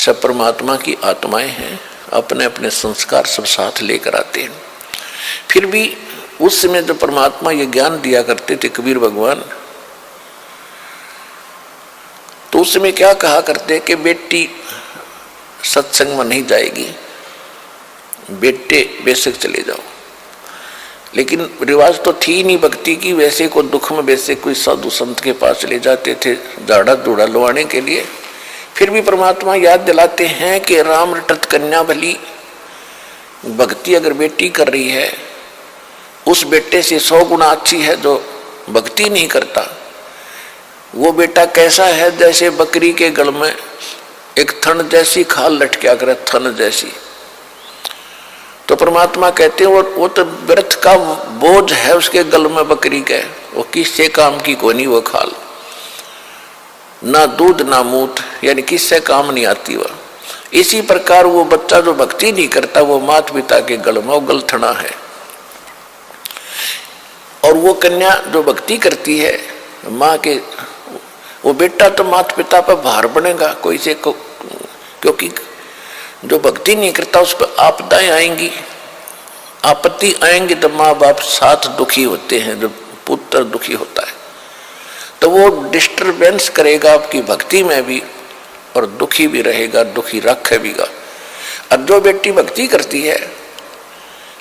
सब परमात्मा की आत्माएं हैं, अपने अपने संस्कार सब साथ लेकर आते हैं। फिर भी उस समय जो परमात्मा ये ज्ञान दिया करते थे कबीर भगवान, तो उस समय क्या कहा करते कि बेटी सत्संग में नहीं जाएगी, बेटे बेशक चले जाओ। लेकिन रिवाज तो थी नहीं भक्ति की, वैसे को दुख में वैसे कोई साधु संत के पास चले जाते थे झाड़ा धूड़ा लवाने के लिए। फिर भी परमात्मा याद दिलाते हैं कि राम रटत कन्या भली, भक्ति अगर बेटी कर रही है उस बेटे से 100 गुना अच्छी है जो भक्ति नहीं करता। वो बेटा कैसा है, जैसे बकरी के गल में एक थन जैसी खाल लटका करे, थन जैसी। तो परमात्मा कहते हैं वो तो व्यर्थ का बोझ है उसके गल में बकरी के, वो किससे काम की कोनी वो खाल, ना दूध ना मूत, यानी किससे काम नहीं आती वह। इसी प्रकार वो बच्चा जो भक्ति नहीं करता वो माता पिता के गल में वो गलथना है, और वो कन्या जो भक्ति करती है माँ के, वो बेटा तो माता पिता पर भार बनेगा कोई से को, क्योंकि जो भक्ति नहीं करता उस पर आपदाएं आएंगी, आपत्ति आएंगी, तो माँ बाप साथ दुखी होते हैं, जब पुत्र दुखी होता है तो वो डिस्टरबेंस करेगा आपकी भक्ति में भी और दुखी भी रहेगा, दुखी रखेगा। और जो बेटी भक्ति करती है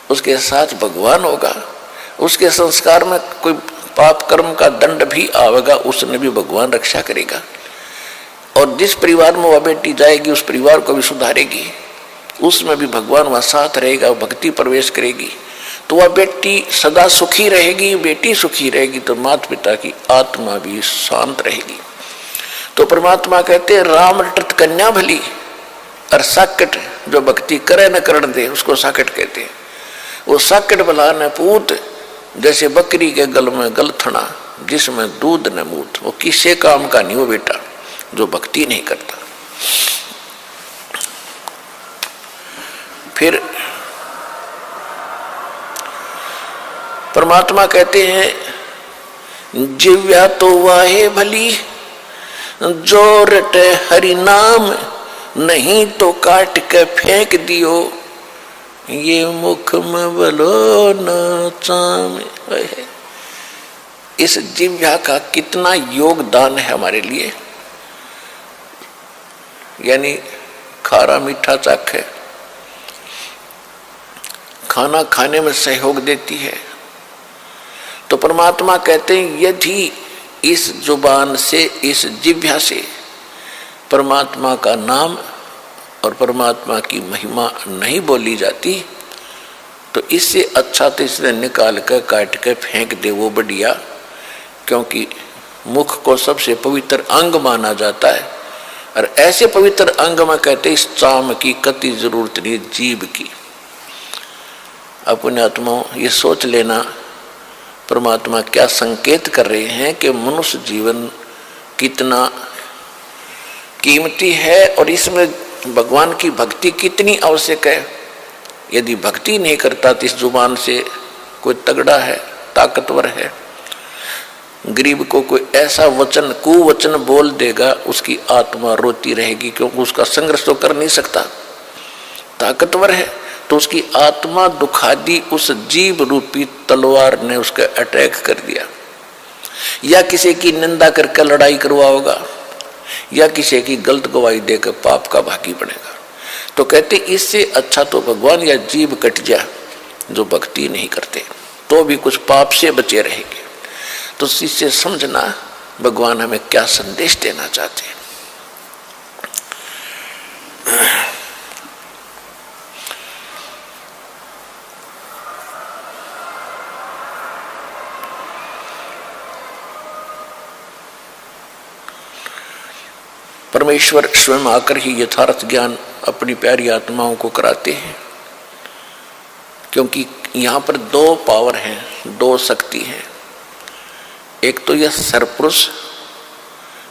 उसके साथ भगवान होगा, उसके संस्कार में कोई पाप कर्म का दंड भी आवेगा, उसने भी भगवान रक्षा करेगा। और जिस परिवार में वह बेटी जाएगी उस परिवार को भी सुधारेगी, उसमें भी भगवान वहाँ साथ रहेगा, भक्ति प्रवेश करेगी, तो वह बेटी सदा सुखी रहेगी। बेटी सुखी रहेगी तो माता पिता की आत्मा भी शांत रहेगी। तो परमात्मा कहते हैं राम रटत कन्या भली, और साकट जो भक्ति करे न करण दे उसको साकट कहते हैं। वो साकट भला न पूत, जैसे बकरी के गल में गलथना जिसमें दूध न मूत, वो किसी काम का नहीं वो बेटा जो भक्ति नहीं करता। फिर परमात्मा कहते हैं जिव्या तो वाहे भली, जो रटे हरि नाम, नहीं तो काट के फेंक दियो, ये मुख में बलो न चाम। इस जिव्या का कितना योगदान है हमारे लिए, यानी खारा मीठा चाखे, खाना खाने में सहयोग देती है। तो परमात्मा कहते हैं यदि इस जुबान से, इस जिह्वा से परमात्मा का नाम और परमात्मा की महिमा नहीं बोली जाती तो इससे अच्छा तो इसने निकाल कर काट कर फेंक दे वो बढ़िया, क्योंकि मुख को सबसे पवित्र अंग माना जाता है। और ऐसे पवित्र अंग में कहते इस चाम की कति जरूरत नहीं जीभ की। अपने आत्माओं ये सोच लेना परमात्मा क्या संकेत कर रहे हैं कि मनुष्य जीवन कितना कीमती है और इसमें भगवान की भक्ति कितनी आवश्यक है। यदि भक्ति नहीं करता तो इस जुबान से कोई तगड़ा है, ताकतवर है, गरीब को कोई ऐसा वचन कुवचन बोल देगा उसकी आत्मा रोती रहेगी, क्योंकि उसका संघर्ष तो कर नहीं सकता, ताकतवर है तो उसकी आत्मा दुखा दी, उस जीव रूपी तलवार ने उसका अटैक कर दिया, या किसी की निंदा करके लड़ाई करवाओगा, या किसी की गलत गवाही देकर पाप का भागी बनेगा। तो कहते इससे अच्छा तो भगवान या जीव कट जा जो भक्ति नहीं करते, तो भी कुछ पाप से बचे रहेंगे। तो इससे समझना भगवान हमें क्या संदेश देना चाहते हैं। परमेश्वर स्वयं आकर ही यथार्थ ज्ञान अपनी प्यारी आत्माओं को कराते हैं, क्योंकि यहाँ पर दो पावर हैं, दो शक्ति हैं। एक तो यह सरपुरुष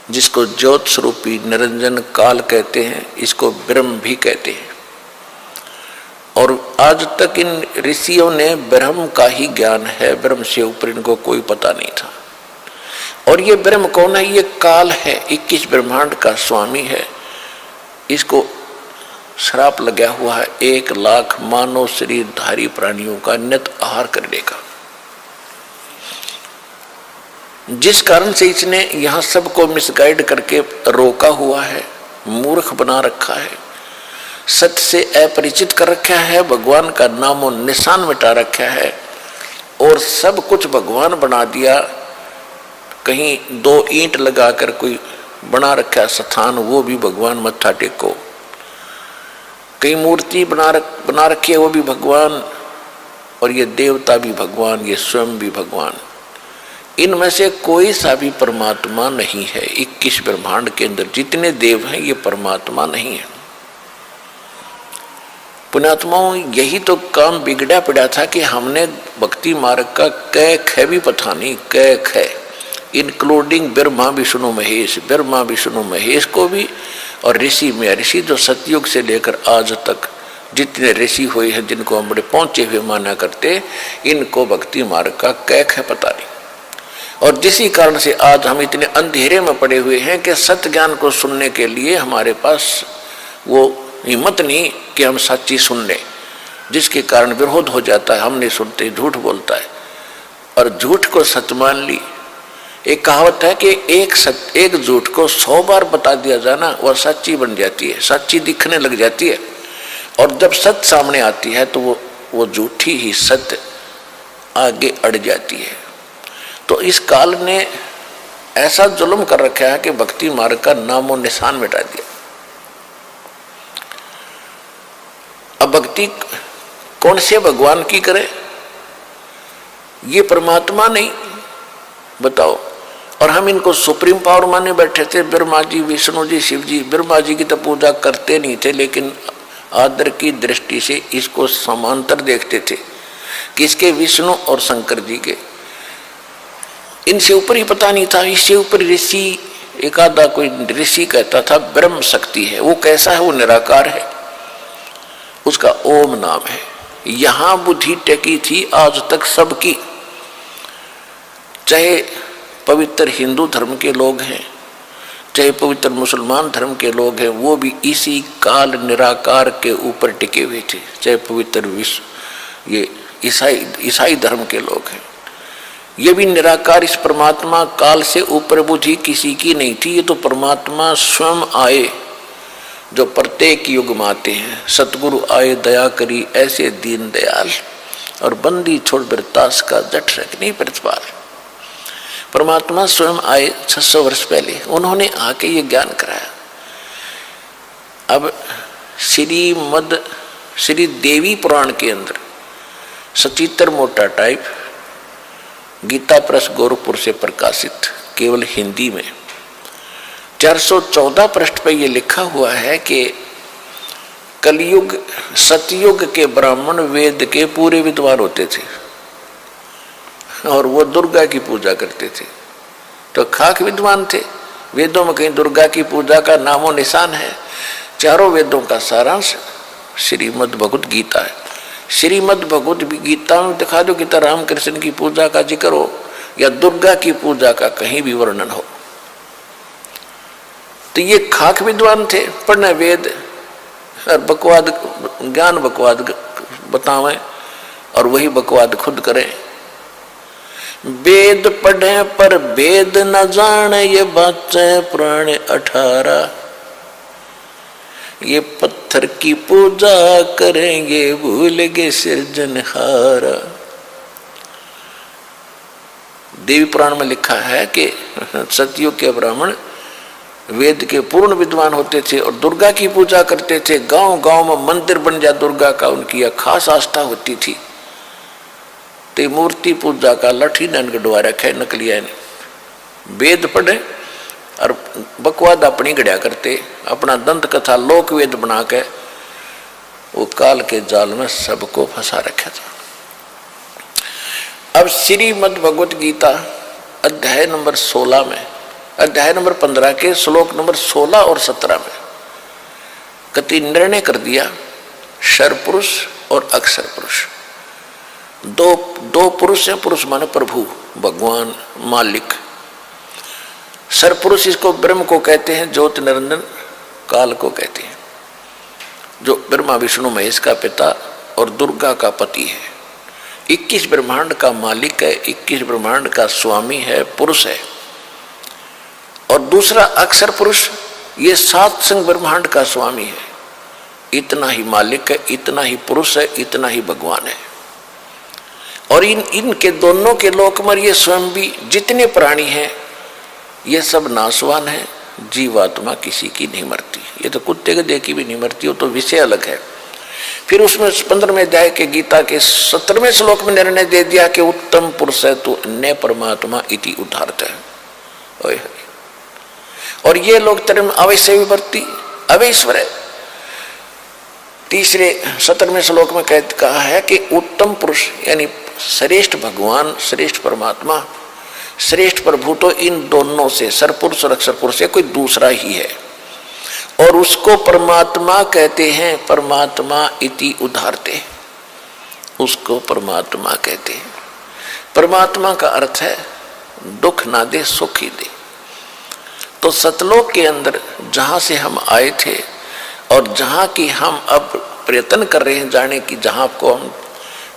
जिसको ज्योत स्वरूपी निरंजन काल कहते हैं, इसको ब्रह्म भी कहते हैं। और आज तक इन ऋषियों ने ब्रह्म का ही ज्ञान है, ब्रह्म से ऊपर इनको कोई पता नहीं था। और ये ब्रह्म कौन है? ये काल है, 21 ब्रह्मांड का स्वामी है। इसको श्राप लगा हुआ है 1 लाख मानव शरीरधारी प्राणियों का नित आहार करने का, जिस कारण से इसने यहाँ सबको मिसगाइड करके रोका हुआ है, मूर्ख बना रखा है, सत्य से अपरिचित कर रखा है, भगवान का नामो निशान मिटा रखा है और सब कुछ भगवान बना दिया। कहीं 2 ईंट लगाकर कोई बना रखा स्थान, वो भी भगवान मत्था टेको। कई मूर्ति बना रखी है, वो भी भगवान, और ये देवता भी भगवान, ये स्वयं भी भगवान। इनमें से कोई सा भी परमात्मा नहीं है। 21 ब्रह्मांड के अंदर जितने देव हैं ये परमात्मा नहीं है। पुण्यात्माओं, यही तो काम बिगड़ा पड़ा था कि हमने भक्ति मार्ग का कै ख भी पता नहीं, कै ख इंक्लूडिंग ब्रह्मा विष्णु महेश, ब्रह्मा विष्णु महेश को भी, और ऋषि में ऋषि जो सतयुग से लेकर आज तक जितने ऋषि हुए हैं जिनको हम बड़े पहुंचे हुए माना करते, इनको भक्ति मार्ग का कै ख पता नहीं। और जिसी कारण से आज हम इतने अंधेरे में पड़े हुए हैं कि सत्य ज्ञान को सुनने के लिए हमारे पास वो हिम्मत नहीं कि हम सच्ची सुन लें, जिसके कारण विरोध हो जाता है। हम नहीं सुनते, झूठ बोलता है, और झूठ को सत्य मान ली। एक कहावत है कि एक झूठ को 100 बार बता दिया जाना वह सच्ची बन जाती है, सच्ची दिखने लग जाती है। और जब सत्य सामने आती है तो वो झूठी ही सत्य आगे अड़ जाती है। तो इस काल ने ऐसा जुल्म कर रखा है कि भक्ति मार्ग का नामो निशान मिटा दिया। अब भक्ति कौन से भगवान की करे? ये परमात्मा नहीं, बताओ। और हम इनको सुप्रीम पावर माने बैठे थे, ब्रह्मा जी, विष्णु जी, शिव जी। ब्रह्मा जी की तो पूजा करते नहीं थे, लेकिन आदर की दृष्टि से इसको समांतर देखते थे, किसके? विष्णु और शंकर जी के। इनसे ऊपर ही पता नहीं था। इससे ऊपर ऋषि, एक आधा कोई ऋषि कहता था ब्रह्म शक्ति है। वो कैसा है? वो निराकार है, उसका ओम नाम है। यहां बुद्धि टेकी थी आज तक सबकी, चाहे पवित्र हिंदू धर्म के लोग हैं, चाहे पवित्र मुसलमान धर्म के लोग हैं, वो भी इसी काल निराकार के ऊपर टिके हुए थे। चाहे पवित्र विश्व ये ईसाई धर्म के लोग हैं, ये भी निराकार इस परमात्मा काल से ऊपर बुद्धि किसी की नहीं थी। ये तो परमात्मा स्वयं आए, जो प्रत्येक युग में आते हैं। सतगुरु आए दया करी ऐसे दीन दयाल, और बंदी छोड़ बिरतास का जट रख नहीं प्रतिपाल। परमात्मा स्वयं आए 600 वर्ष पहले, उन्होंने आके ये ज्ञान कराया। अब श्री देवी पुराण के अंदर सचित्र मोटा टाइप गीता प्रेस गोरखपुर से प्रकाशित केवल हिंदी में 414 पृष्ठ पे ये लिखा हुआ है कि कलयुग सतयुग के ब्राह्मण वेद के पूरे विद्वान होते थे और वो दुर्गा की पूजा करते थे। तो खाक विद्वान थे। वेदों में कहीं दुर्गा की पूजा का नामो निशान है? चारों वेदों का सारांश श्रीमद् भगवत गीता है। श्रीमद् भगवत गीता में दिखा दो कि रामकृष्ण की पूजा का जिक्र हो या दुर्गा की पूजा का कहीं भी वर्णन हो। तो ये खाक विद्वान थे, पढ़ने वेद और बकवाद ज्ञान बकवाद बतावें और वही बकवाद खुद करें। वेद पढ़े पर वेद न जाने, ये बातें पुराने 18। ये पत्थर की पूजा करेंगे, भूल गए सृजनहारा। देवी पुराण में लिखा है कि सतयुग के ब्राह्मण वेद के पूर्ण विद्वान होते थे और दुर्गा की पूजा करते थे। गांव गांव में मंदिर बन जाए दुर्गा का, उनकी यह खास आस्था होती थी। तो मूर्ति पूजा का लठी नन गढ़वा रखे नकलिया ने। वेद पढ़े और बकवाद अपनी गढ़िया करते, अपना दंत कथा लोक वेद बना के वो काल के जाल में सबको फंसा रखा था। अब श्रीमद् भगवत गीता अध्याय नंबर 16 में, अध्याय नंबर 15 के श्लोक नंबर 16 और 17 में कति निर्णय कर दिया क्षर पुरुष और अक्षर पुरुष। दो पुरुष हैं। पुरुष माने प्रभु, भगवान, मालिक। क्षर पुरुष इसको ब्रह्म को कहते हैं, ज्योत निरंजन काल को कहते हैं। जो ब्रह्मा विष्णु महेश का पिता और दुर्गा का पति है, 21 ब्रह्मांड का मालिक है, 21 ब्रह्मांड का स्वामी है, पुरुष है। और दूसरा अक्षर पुरुष, ये 7 संग ब्रह्मांड का स्वामी है। इतना ही मालिक है, इतना ही पुरुष है, इतना ही भगवान है। और इनके दोनों के लोक में ये स्वयं भी जितने प्राणी हैं ये सब नाशवान है। जीवात्मा किसी की नहीं मरती, ये तो कुत्ते गधे की भी नहीं मरती, वो तो विषय अलग है। फिर उसमें 15वें अध्याय के गीता के 17वें श्लोक में निर्णय दे दिया कि उत्तम पुरुष है तो अन्य परमात्मा इति उदाहरत है। और ये लोग term अवश्य विवर्ती अवैश्वर है। तीसरे 17वें श्लोक में कहा है कि उत्तम पुरुष यानी श्रेष्ठ भगवान, श्रेष्ठ परमात्मा, श्रेष्ठ प्रभु तो इन दोनों से सरपुरुष और अक्षर पुरुष से कोई दूसरा ही है। और उसको परमात्मा कहते हैं, परमात्मा इति उदाहरते, उसको परमात्मा कहते हैं। परमात्मा का अर्थ है दुख ना दे सुख ही दे। तो सतलोक के अंदर जहां से हम आए थे और जहां की हम अब प्रयत्न कर रहे हैं जाने की, जहां को हम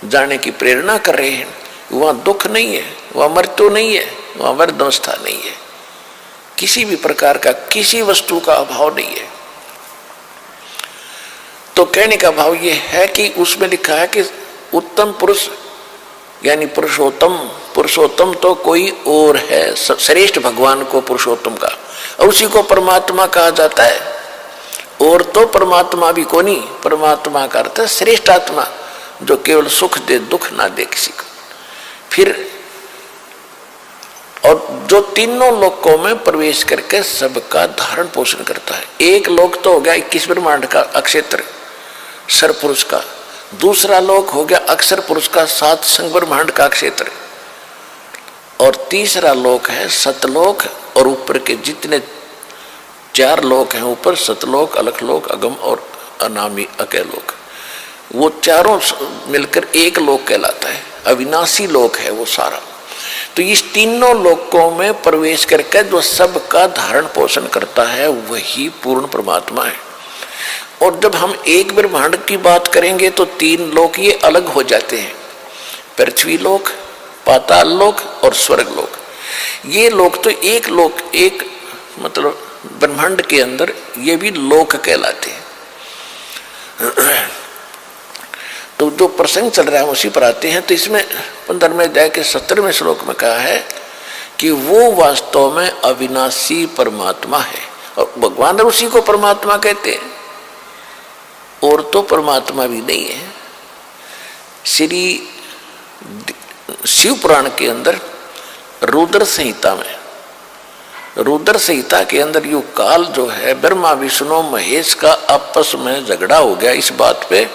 जाने की प्रेरणा कर रहे हैं, वहां दुख नहीं है, वहां मृत्यु नहीं है, वहां वर्धावस्था नहीं है, किसी भी प्रकार का किसी वस्तु का अभाव नहीं है। तो कहने का भाव ये है कि उसमें लिखा है कि उत्तम पुरुष यानी पुरुषोत्तम, पुरुषोत्तम तो कोई और है, श्रेष्ठ भगवान को पुरुषोत्तम का, और उसी को परमात्मा कहा जाता है। और तो परमात्मा भी को नहीं, परमात्मा का अर्थ है श्रेष्ठ आत्मा जो केवल सुख दे, दुख ना दे किसी को। फिर और जो तीनों लोकों में प्रवेश करके सबका धारण पोषण करता है। एक लोक तो हो गया 21 ब्रह्मांड का अक्षेत्र सरपुरुष का, दूसरा लोक हो गया अक्षर पुरुष का 7 संग ब्रह्मांड का क्षेत्र, और तीसरा लोक है सतलोक। और ऊपर के जितने 4 लोक हैं ऊपर, सतलोक, अलखलोक, अगम और अनामी अकेलोक, वो चारों मिलकर एक लोक कहलाता है, अविनाशी लोक है वो सारा। तो इस तीनों लोकों में प्रवेश करके जो सबका धारण पोषण करता है वही पूर्ण परमात्मा है। और जब हम एक ब्रह्मांड की बात करेंगे तो 3 लोक ये अलग हो जाते हैं, पृथ्वी लोक, पाताल लोक और स्वर्ग लोक। ये लोक तो एक लोक, एक मतलब ब्रह्मांड के अंदर ये भी लोक कहलाते हैं। तो जो प्रसंग चल रहा है उसी पर आते हैं। तो इसमें 15वें अध्याय के 17वें श्लोक में कहा है कि वो वास्तव में अविनाशी परमात्मा है, और भगवान उसी को परमात्मा कहते हैं, और तो परमात्मा भी नहीं है। श्री शिव पुराण के अंदर रुद्र संहिता में, रुद्र संहिता के अंदर यो काल जो है ब्रह्मा विष्णु महेश का आपस में झगड़ा हो गया इस बात पे।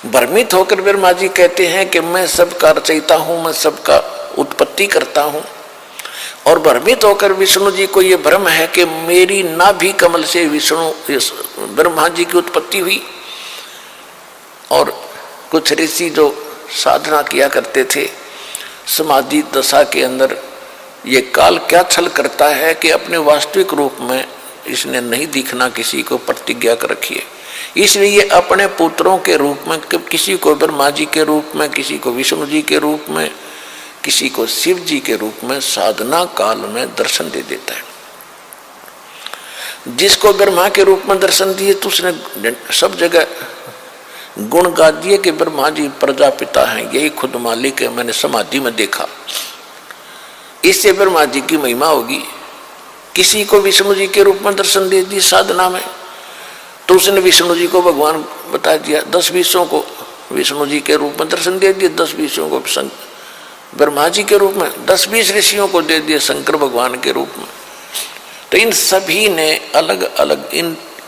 भ्रमित होकर ब्रह्मा जी कहते हैं कि मैं सबका रचयिता हूं, मैं सबका उत्पत्ति करता हूं। और भ्रमित होकर विष्णु जी को ये भ्रम है कि मेरी नाभि कमल से विष्णु ब्रह्मा जी की उत्पत्ति हुई। और कुछ ऋषि जो साधना किया करते थे समाधि दशा के अंदर, ये काल क्या छल करता है कि अपने वास्तविक रूप में इसने नहीं दिखना, किसी को प्रतिज्ञा कर रखी है। इसलिए अपने पुत्रों के रूप में, किसी को ब्रह्मा जी के रूप में, किसी को विष्णु जी के रूप में, किसी को शिव जी के रूप में साधना काल में दर्शन दे देता है। जिसको ब्रह्मा के रूप में दर्शन दिए तो उसने सब जगह गुण गा दिए कि ब्रह्मा जी प्रजापिता हैं, यही खुद मालिक है, मैंने समाधि में देखा। इससे ब्रह्मा जी की महिमा होगी। किसी को विष्णु जी के रूप में दर्शन दे दी साधना में तो उसने विष्णु जी को भगवान बता दिया। 10-20 को विष्णु जी के रूप में दर्शन दे दिए, 10-20 को ब्रह्मा जी के रूप में, 10-20 ऋषियों को दे दिए शंकर भगवान के रूप में। तो इन सभी ने अलग अलग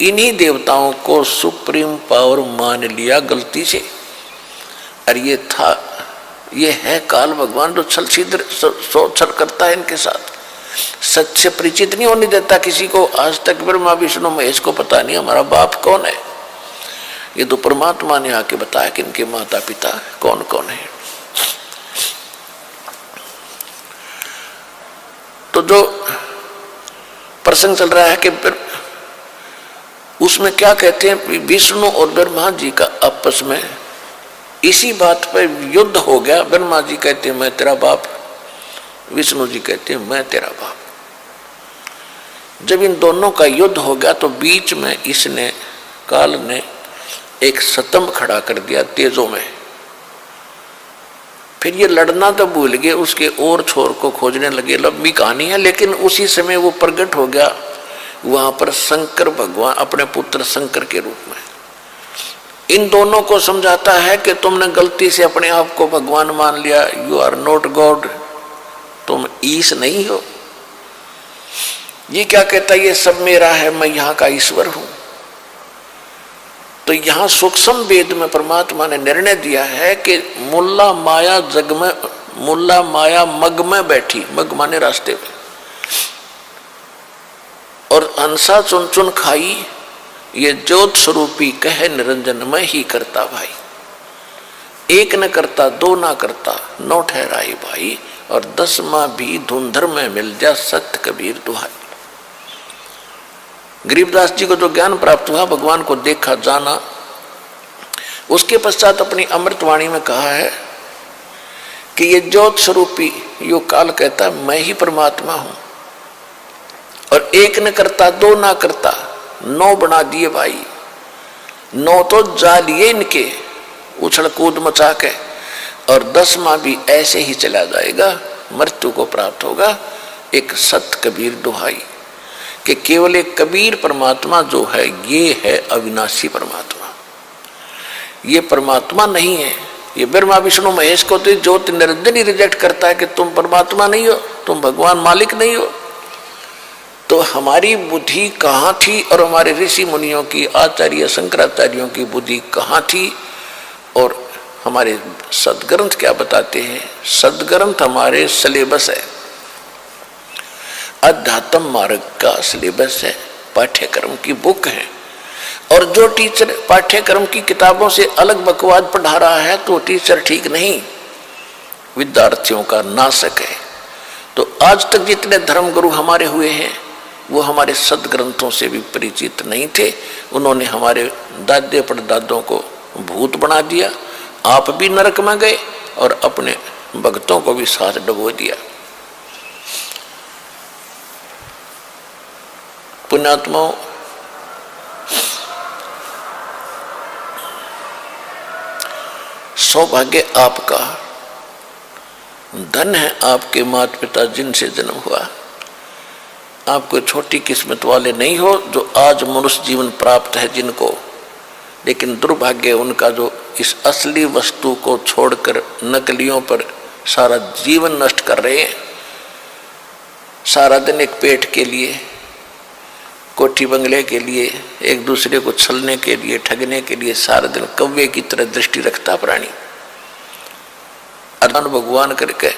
इन्हीं देवताओं को सुप्रीम पावर मान लिया गलती से। और ये है काल भगवान जो छल छिद्र छल करता है इनके साथ, सच से परिचित नहीं होने देता किसी को। आज तक ब्रह्मा विष्णु महेश को पता नहीं हमारा बाप कौन है। ये तो परमात्मा ने आके बताया कि इनके माता पिता कौन कौन है। तो जो प्रसंग चल रहा है कि उसमें क्या कहते हैं, विष्णु और ब्रह्मा जी का आपस में इसी बात पर युद्ध हो गया। ब्रह्मा जी कहते हैं मैं तेरा बाप, विष्णु जी कहते हैं मैं तेरा बाप। जब इन दोनों का युद्ध हो गया तो बीच में इसने, काल ने एक स्तंभ खड़ा कर दिया तेजों में। फिर ये लड़ना तो भूल गए, उसके और छोर को खोजने लगे। लंबी कहानी है, लेकिन उसी समय वो प्रकट हो गया वहां पर शंकर भगवान अपने पुत्र शंकर के रूप में। इन दोनों को समझाता है कि तुमने गलती से अपने आप को भगवान मान लिया, यू आर नॉट गॉड, तुम ईश नहीं हो। ये क्या कहता है, ये सब मेरा है, मैं यहाँ का ईश्वर हूं। तो यहाँ सूक्ष्म वेद में परमात्मा ने निर्णय दिया है कि मुल्ला माया जग में, मुल्ला माया मग में बैठी, मग माने रास्ते में, और हंसा चुन चुन खाई, ये ज्योत स्वरूपी कहे निरंजन मैं ही करता भाई। एक न करता दो ना करता नौ ठहराई भाई, और 10वां भी धुंधर में मिल जा सत्य कबीर दुहाई। गरीबदास जी को जो ज्ञान प्राप्त हुआ, भगवान को देखा जाना, उसके पश्चात अपनी अमृतवाणी में कहा है कि ये ज्योत स्वरूपी यो काल कहता मैं ही परमात्मा हूं, और एक न करता दो ना करता 9 बना दिए भाई। 9 तो जा लिए इनके उछल कूद मचा के, और 10वां भी ऐसे ही चला जाएगा, मृत्यु को प्राप्त होगा। एक सत कबीर दुहाई कि केवल एक कबीर परमात्मा जो है ये है अविनाशी परमात्मा, ये परमात्मा नहीं है। ये ब्रह्मा विष्णु महेश को तो ज्योति निरंजन ही रिजेक्ट करता है कि तुम परमात्मा नहीं हो, तुम भगवान मालिक नहीं हो। तो हमारी बुद्धि कहाँ थी, और हमारे ऋषि मुनियों की, आचार्य शंकराचार्यों की बुद्धि कहाँ थी, और हमारे सदग्रंथ क्या बताते हैं। सदग्रंथ हमारे सिलेबस है, अध्यात्म मार्ग का सिलेबस है, पाठ्यक्रम की बुक है। और जो टीचर पाठ्यक्रम की किताबों से अलग बकवाद पढ़ा रहा है तो टीचर ठीक नहीं, विद्यार्थियों का नाशक है। तो आज तक जितने धर्मगुरु हमारे हुए हैं वो हमारे सदग्रंथों से भी परिचित नहीं थे। उन्होंने हमारे दादे परदादों को भूत बना दिया, आप भी नरक में गए और अपने भक्तों को भी साथ डुबो दिया। पुण्यात्माओं, सौभाग्य आपका, धन है आपके माता पिता जिनसे जन्म हुआ। आप कोई छोटी किस्मत वाले नहीं हो जो आज मनुष्य जीवन प्राप्त है जिनको, लेकिन दुर्भाग्य उनका जो इस असली वस्तु को छोड़कर नकलियों पर सारा जीवन नष्ट कर रहे हैं। सारा दिन एक पेट के लिए, कोठी बंगले के लिए, एक दूसरे को छलने के लिए, ठगने के लिए सारा दिन कव्वे की तरह दृष्टि रखता प्राणी। अदान भगवान करके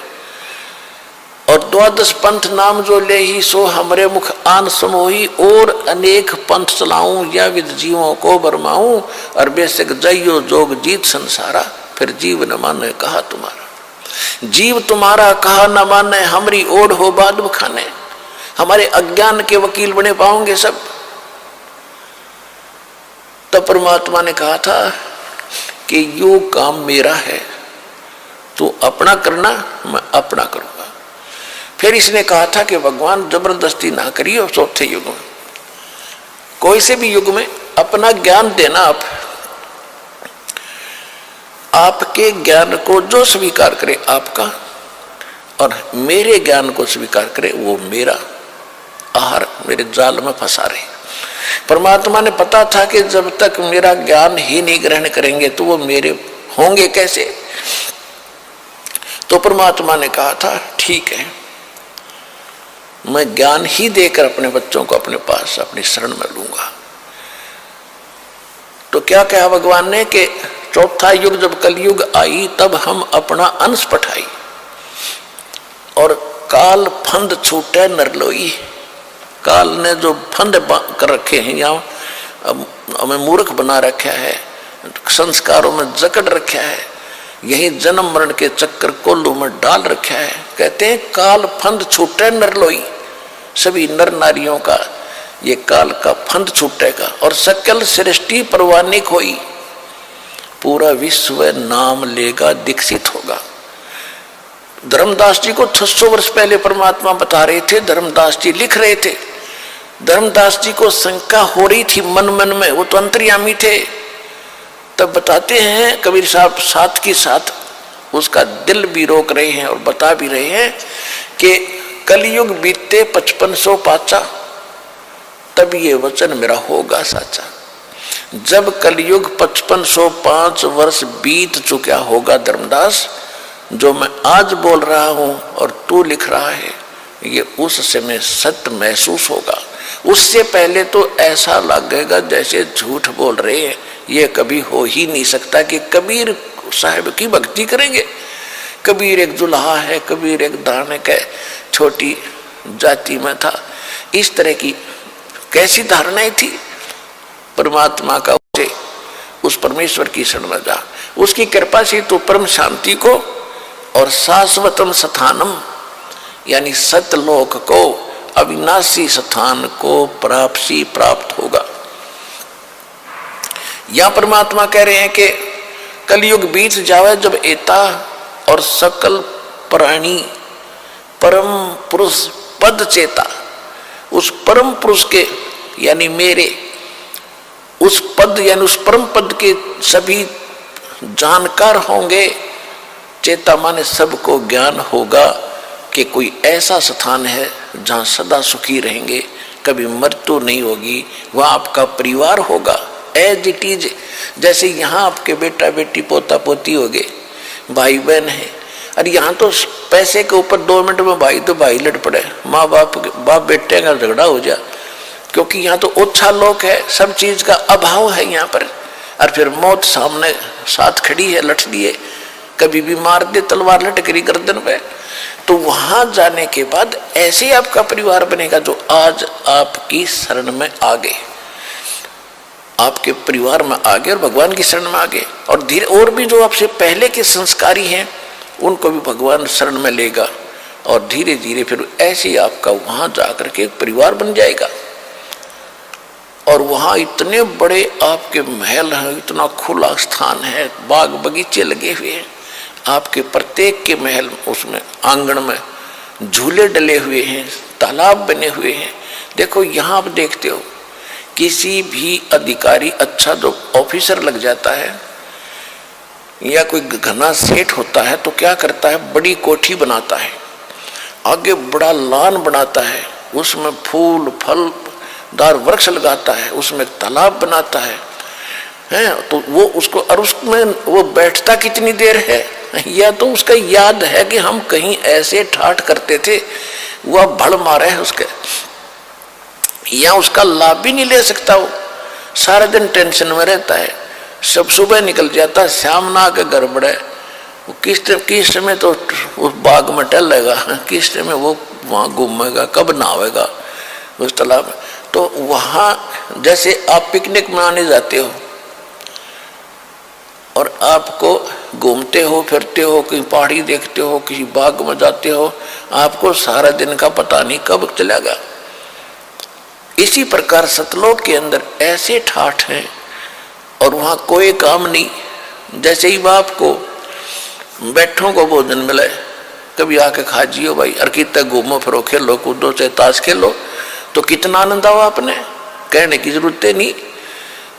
और 12 पंथ नाम जो ले ही सो हमरे मुख आन समोही, और अनेक पंथ चलाऊं या विद जीवों को बरमाऊं, और बेशक जइयो जोग जीत संसारा, फिर जीव न माने कहा तुम्हारा। जीव तुम्हारा कहा न माने, हमरी ओढ़ हो बाद बखाने। हमारे अज्ञान के वकील बने पाओगे सब। तब परमात्मा ने कहा था कि यो काम मेरा है, तू अपना करना, मैं अपना करूंगा। फिर इसने कहा था कि भगवान जबरदस्ती ना करिए। चौथे युग में, कोई से भी युग में अपना ज्ञान देना, आपके ज्ञान को जो स्वीकार करे आपका, और मेरे ज्ञान को स्वीकार करे वो मेरा। आहार मेरे जाल में फंसा रहे। परमात्मा ने पता था कि जब तक मेरा ज्ञान ही नहीं ग्रहण करेंगे तो वो मेरे होंगे कैसे। तो परमात्मा ने कहा था ठीक है, मैं ज्ञान ही देकर अपने बच्चों को अपने पास अपनी शरण में लूंगा। तो क्या कहा भगवान ने कि चौथा युग जब कलयुग आई तब हम अपना अंश पठाई, और काल फंद छूटे नरलोई। काल ने जो फंद कर रखे हैं, यहाँ हमें मूर्ख बना रखा है, संस्कारों में जकड़ रखा है, यही जन्म मरण के चक्कर कोल्लू में डाल रखा है। कहते हैं काल फंद छूटे नरलोई। सभी नर नारियों का ये काल का फंद छूटेगा और सकल सृष्टि परवानिक होई, पूरा विश्व नाम लेगा, दीक्षित होगा। धर्मदास जी को 600 वर्ष पहले परमात्मा बता रहे थे, धर्मदास जी लिख रहे थे। धर्मदास जी को शंका हो रही थी मन मन में, वो तो अंतर्यामी थे। तब बताते हैं कबीर साहब साथ के साथ उसका दिल भी रोक रहे हैं और बता भी रहे हैं कि कलयुग बीते 5500 पाचा, तब ये वचन मेरा होगा साचा। जब कलयुग 5505 वर्ष बीत चुका होगा धर्मदास, जो मैं आज बोल रहा हूं और तू लिख रहा है, ये उस समय सत्य महसूस होगा। उससे पहले तो ऐसा लगेगा जैसे झूठ बोल रहे हैं। ये कभी हो ही नहीं सकता कि कबीर साहब की भक्ति करेंगे। कबीर एक दुल्हा है, कबीर एक दानक है, छोटी जाति में था। इस तरह की कैसी धारणाएं थी। परमात्मा का उस परमेश्वर की शरण में जा, उसकी कृपा से तो परम शांति को और शाश्वतम स्थानम यानी सतलोक को, अविनाशी स्थान को प्राप्त होगा। यह परमात्मा कह रहे हैं कि कलयुग बीत जावे जब एता और सकल प्राणी परम पुरुष पद चेता, उस परम पुरुष के यानी मेरे उस पद यानी उस परम पद के सभी जानकार होंगे। चेता माने सबको ज्ञान होगा कि कोई ऐसा स्थान है जहां सदा सुखी रहेंगे, कभी मृत्यु नहीं होगी, वह आपका परिवार होगा एज इट इज। जैसे यहाँ आपके बेटा बेटी पोता पोती हो गए, भाई बहन है, और यहाँ तो पैसे के ऊपर 2 मिनट में भाई तो भाई लड़ पड़े, माँ बाप बेटे का झगड़ा हो जाए, क्योंकि यहाँ तो ओछा लोग है, सब चीज का अभाव है यहाँ पर। और फिर मौत सामने साथ खड़ी है, लठ लिए, कभी भी मार दे तलवार लटक रही गर्दन पे। तो वहां जाने के बाद ऐसे आपका परिवार बनेगा जो आज आपकी शरण में आ गए, आपके परिवार में आ गए और भगवान की शरण में आ गए। और धीरे और भी जो आपसे पहले के संस्कारी हैं उनको भी भगवान शरण में लेगा, और धीरे धीरे फिर ऐसे आपका वहां जाकर के एक परिवार बन जाएगा। और वहां इतने बड़े आपके महल हैं, इतना खुला स्थान है, बाग बगीचे लगे हुए हैं, आपके प्रत्येक के महल उसमें आंगन में झूले डले हुए हैं, तालाब बने हुए हैं। देखो यहाँ आप देखते हो किसी भी अधिकारी अच्छा जो ऑफिसर लग जाता है या कोई घना सेठ होता है तो क्या करता है, बड़ी कोठी बनाता है, आगे बड़ा लान बनाता है, उसमें फूल फलदार वृक्ष लगाता है, उसमें तालाब बनाता है, तो वो उसको, और उसमें वो बैठता कितनी देर है, या तो उसका याद है कि हम कहीं ऐसे ठाठ करते थे, वह भड़ मारे है उसके, या उसका लाभ भी नहीं ले सकता। वो सारा दिन टेंशन में रहता है, सब सुबह निकल जाता, शाम ना आके घर बढ़े, वो किस समय तो उस बाग में टहलेगा, किस समय वो वहाँ घूमेगा, कब नहावेगा उस तालाब में। तो वहाँ जैसे आप पिकनिक मनाने जाते हो और आपको घूमते हो फिरते हो, कहीं पहाड़ी देखते हो, किसी बाग में जाते हो, आपको सारा दिन का पता नहीं कब चलेगा। इसी प्रकार सतलोक के अंदर ऐसे ठाठ हैं और वहाँ कोई काम नहीं। जैसे ही बाप को बैठों को भोजन मिले, कभी आके खा जियो भाई, और कितना घूमो फिरो, खेलो कूदो, चाहे ताश खेलो, तो कितना आनंद आओ, आपने कहने की जरूरत नहीं।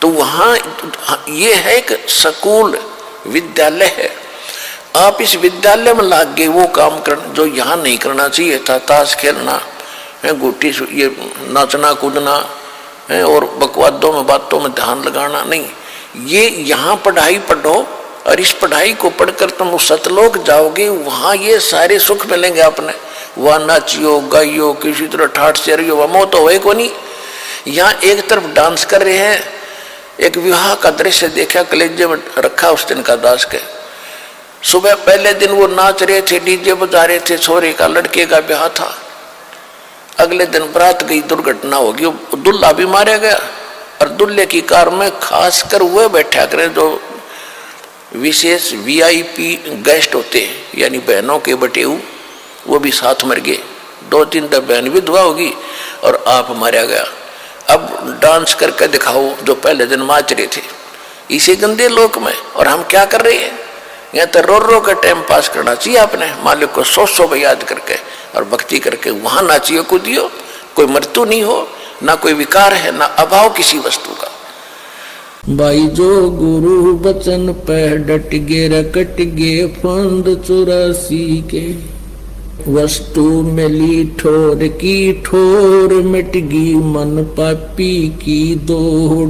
तो वहाँ ये है एक स्कूल विद्यालय है, आप इस विद्यालय में लाग गए वो काम करना जो यहाँ नहीं करना चाहिए था, ताश खेलना है, गुट्टी ये नाचना कूदना है और बकवादों में बातों में ध्यान लगाना नहीं। ये यहाँ पढ़ाई पढ़ो और इस पढ़ाई को पढ़कर तुम सतलोक जाओगे, वहाँ ये सारे सुख मिलेंगे आपने। वहाँ नाचियो गाइयो, किसी तरह ठाठ से रहियो, वह मौत तो है को नहीं। यहाँ एक तरफ डांस कर रहे हैं, एक विवाह का दृश्य देखा, कलेजे में रखा उस दिन का दास के। सुबह पहले दिन वो नाच रहे थे, डीजे बजा रहे थे, छोरे का लड़के का ब्याह था। अगले दिन बारात गई, दुर्घटना होगी, दुल्हा भी मारा गया, और दुल्हे की कार में खासकर वह बैठा करें जो विशेष वीआईपी गेस्ट होते हैं, यानी बहनों के बटेऊ, वो भी साथ मर गए। 2-3 बहन विधवा होगी और आप मारा गया। अब डांस करके दिखाओ जो पहले दिन नाच रहे थे इसी गंदे लोक में। और हम क्या कर रहे हैं, यहाँ तो रो रो के टाइम पास करना चाहिए अपने मालिक को 100 याद करके और भक्ति करके वहां नाचियो कूदियो। कोई मृत्यु नहीं हो, ना कोई विकार है, ना अभाव किसी वस्तु का। भाई जो गुरु बचन पे डट गे रकट गे फंद 84 के, वस्तु मिली ठोर की ठोर मिट गी मन पापी की दौड़।